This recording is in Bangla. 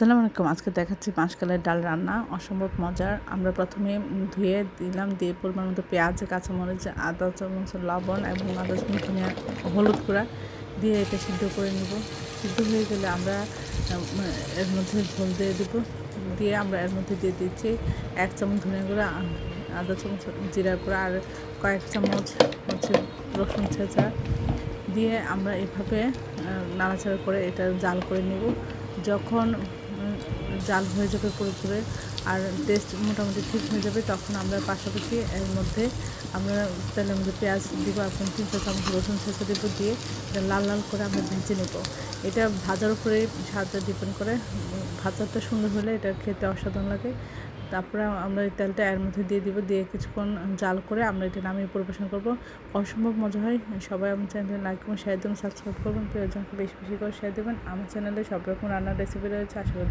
আসসালামু আলাইকুম। আজকে দেখাচ্ছি মাসকলাইয়ের ডাল রান্না, অসম্ভব মজার। আমরা প্রথমে ধুয়ে দিলাম, দিয়ে পরিমাণ মতো পেঁয়াজ, কাঁচামরিচ, আদা চামচ লবণ এবং আদা চামচ ধনিয়া হলুদ গুঁড়া দিয়ে এটা সিদ্ধ করে নিব। সিদ্ধ হয়ে গেলে আমরা এর মধ্যে ঝোল দিয়ে দেবো। দিয়ে আমরা এর মধ্যে দিয়ে দিচ্ছি 1 চামচ ধনিয়া গুঁড়া, আধা চামচ জিরা গুঁড়া আর কয়েক চামচ রসুন ছেঁচা দিয়ে আমরা এভাবে নাড়াচাড়া করে এটা জাল করে নেব। যখন জাল হয়ে যাবে পুরোপুরি আর টেস্ট মোটামুটি ঠিক হয়ে যাবে, তখন আমরা পাশাপাশি এর মধ্যে আমরা তেলের মধ্যে পেঁয়াজ দিব, এখন 3 চামচ রসুন ছেঁচা দেবো, দিয়ে এটা লাল লাল করে আমরা ভেজে নেব। এটা ভাজার উপরে স্বাদটা ডিপেন্ড করে। ভাজাটা সুন্দর হলে এটা খেতে অসাধারণ লাগে। তারপরে আমরা এই তেলটা এর মধ্যে দিয়ে দিব, দিয়ে কিছুক্ষণ জাল করে আমরা এটা নামিয়ে পরিবেশন করব। অসম্ভব মজা হয়। সবাই আমার চ্যানেলে লাইক করুন, শেয়ার দেবেন, সাবস্ক্রাইব করবেন, প্রিয়জনকে বেশি বেশি করে শেয়ার দেবেন। আমার চ্যানেলে সব রকম রান্নার রেসিপি রয়েছে, আশা করি